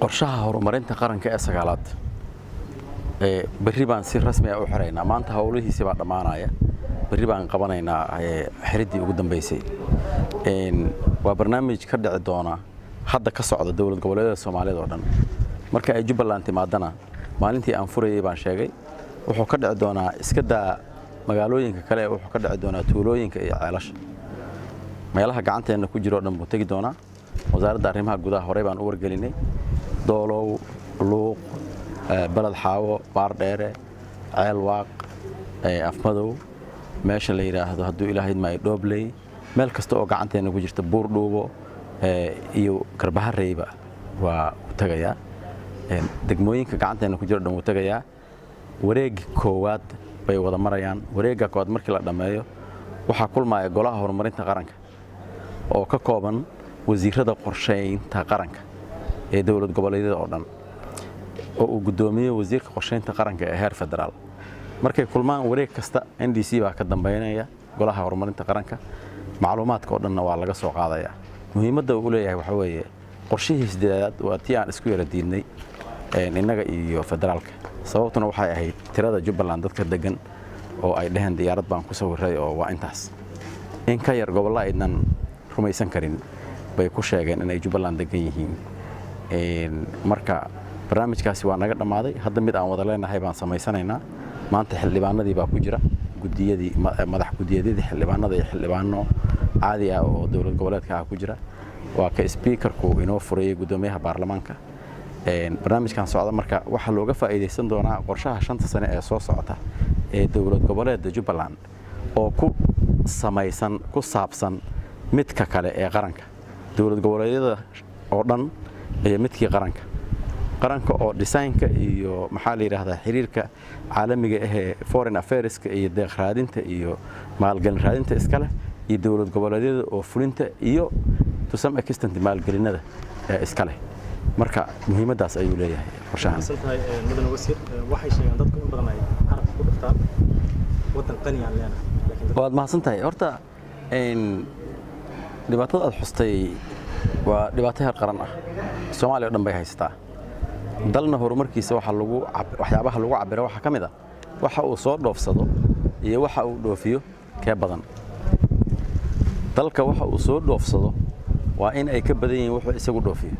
qorshaha horumarinta qaranka ee sagaalaad berri baan si rasmi ah u xiraynaa maanta hawlihiisa baa dhamaanaya berri baan qabanaynaa xiridii ugu dambeysay waa barnaamij ka dhici doona hadda ka socda dawlad goboleedyada Soomaaliyeed oo dhan marka ay Jubbaland timaadana maalintii aan furayay baan sheegay wuxuu ka dhici doonaa iska daa magaalooyinka kale wuxuu ka dhici doonaa tuulooyinka iyo ceelasha meelaha gacanteena ku jiro dhan buu tagi doonaa wasaaradda arrimaha gudaha hore baan u wargelinay doolow luuq balad xaawo baardheere ceel waaq afmadow meesha la yiraahdo hadduu ilaahay ma dhobley meel kasta oo gacanteena ku jirta buur dhuubo iyo garbahareyba waa u tagayaa degmooyinka gacanteena ku jiro dhan u tagayaa wareeg koowaad bay wada marayaan wareegga koowaad markii la dhameeyo waxa kulmaya golaha horumarinta qaranka oo ka kooban wasiirada qorsheynta qaranka ee dawlad goboleedyada oo dhan oo uu gudoomiyo wasiirka qorsheynta qaranka ee heer federaal markay kulmaan wareeg kasta NDC baa ka dambeynaya golaha horumarinta qaranka macluumaadka oo dhanna waa laga soo qaadaya muhiimadda uu leeyahay waxa weeye qorshihiisa sideedaad waa tii aan isku yara diidnay innaga iyo federaalka sababtuna waxay ahayd tirada Jubbaland dadka degan oo ay dhaheen diyaarad baan ku sawiray oo waa intaas in ka yar gobolada aynan rumaysan karin bay ku sheegeen in ay Jubbaland degan yihiin marka barnaamijkaasi waa naga dhamaaday hadda mid aan wada leenahay baan sameysanaynaa maanta xildhibaanadii baa ku jira gudiyadii madax gudiyadii xildhibaanada iyo xildhibaano caadi ah oo dawlad goboleedka ah ku jira waa ka speakerku inoo furay gudoomiyaha baarlamaanka barnaamijkan socda marka waxa looga faa'iideysan doonaa qorshaha 5 sano ee soo socota ee dawlad goboleedka Jubbaland oo ku samaysan ku saabsan midka kale ee qaranka dawlad goboleedyada oo dhan ee midkii qaranka oo designka iyo maxaa la yiraahdaa xiriirka caalamiga ah ee foreign affairs-ka iyo deeq raadinta iyo maalgelin raadinta iska leh iyo dawlad goboleedyada oo fulinta iyo to some extent maalgelinada iska leh marka muhiimadaas ayuu leeyahay qorshahan mudan wasiir waxay sheegaan dadku in badan ay arag ku dhiftaan wadan qani aan leenahay waad mahadsantahay horta dhibaatada aad xustay waa dhibaato heer qaran ah Soomaaliya oo dhan bay haystaa dalna horumarkiisa waxyaabaha lagu cabiro waxa kamid ah waxa uu soo dhoofsado iyo waxa uu dhoofiyo ka badan dalka waxa uu soo dhoofsado waa in ay ka badan yihiin wuxuu isagu dhoofiyo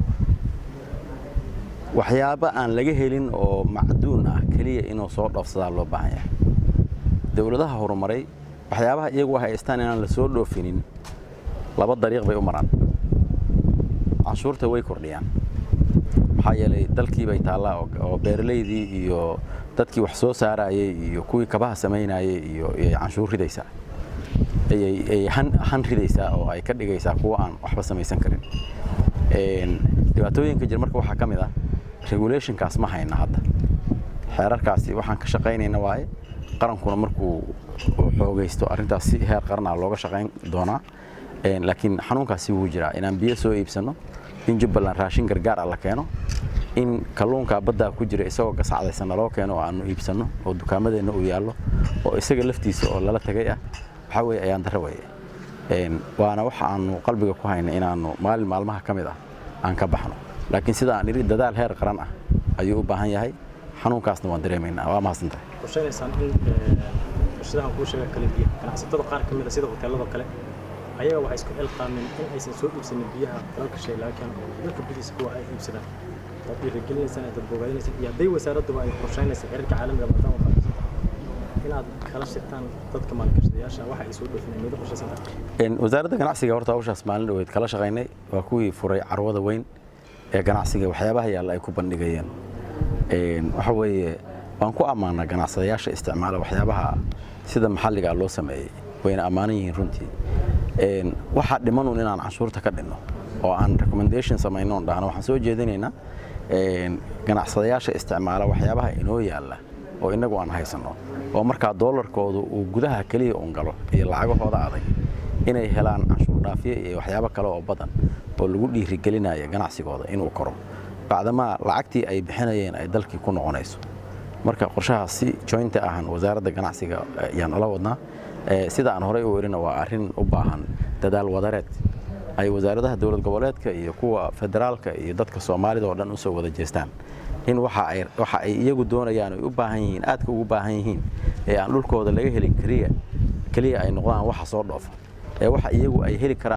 waxyaabo aan laga helin oo macduun ah kaliya inuu soo dhoofsadaa loo baahan yahay dawladaha horumaray waxyaabaha iyagu waxay haystaan inaan la soo dhoofinin laba dariiq bay u maraan canshuurta way kordhiyaan maxaa yeelay dalkii bay taallaa oo beeraleydii iyo dadkii wax soo saarayay iyo kuwii kabaha samaynayay iyo canshuur ridaysa ay han ridaysa oo ay ka dhigaysaa kuwa aan waxba samaysan karin dhibaatooyinka jir marka waxa kamid ah regulationkaas ma hayna hadda xeerarkaasi waxaan ka shaqeynayna waaye qarankuna markuu xoogaysto arintaas si heer qaran ah looga shaqeyn doonaa laakiin xanuunkaasi wuu jiraa inaan biyo soo iibsano in Jubbaland raashin gargaar ah la keeno in kalluunka badda ku jira isagoo gasacdaysan loo keeno oo aanu iibsano oo dukaamadeenna u yaallo oo isaga laftiisa oo lala tagay ah waxa weeye ayaan dara weeye waana waxa aanu qalbiga ku haynay inaanu maalmaha kamid ah aan ka baxno laakiin sida aan iri dadaal heer qaran ah ayuu u baahan yahay xanuunkaasna waan dareemaynaa waa mahadsantahay qorsheynaysan in qorshahan ku sheegay kale biyo ganacsatada qaar kamid ah sida hoteelada kale ayaga waxay isku ilqaamin in aysan soo iibsanin biyaha dalka shay laakiin dalka bidiisa kuwa ay iibsadaan dadii regelinaysan dad bogaadinaysan iyo haday wasaaraddu ay qorsheynaysan xiriirka caalamiga ah inaad kala shaqtaan dadka maalgashadayaasha waxa ay soo dhoofinayaan mid qorshaysan wasaaradda ganacsiga horta hawshaas maalin dhaweyd kala shaqeynay waa kuwii furay carwada weyn ee ganacsiga waxyaabaha yaalla ay ku bandhigayeen waxa weeye waan ku amaanaa ganacsadayaasha isticmaala waxyaabaha sida maxalliga loo sameeyay wayna amaanan yihiin runtii waxa dhimanun inaan canshuurta ka dhinno oo aan recommendation sameeyno dhahno waxaan soo jeedinaynaa ganacsadayaasha isticmaala waxyaabaha inoo yaalla oo inagu aan haysano oo marka doolarkoodu uu gudaha kaliya u galo iyo lacagahooda adag inay helaan canshuur dhaafiye iyo waxyaabo kale oo badan oo lagu dhiirigelinayo ganacsigooda inuu koro bacdama lacagtii ay bixinayeen ay dalkii ku noqonayso marka qorshaha si joint ahan wasaaradda ganacsiga ayaan la wadnaa sida aan horay u weerina waa arrin u baahan dadaal wadareed ay wasaaradaha dowlad goboleedka iyo kuwa federaalka iyo dadka Soomaalida oo dhan u soo wada jeestaan in waxa ay iyagu doonayaan ay u baahan yihiin aadka ugu baahan yihiin ee aan dhulkooda laga helin kaliya ay noqdaan waxa soo dhoofa ee waxa iyagu ay heli karaan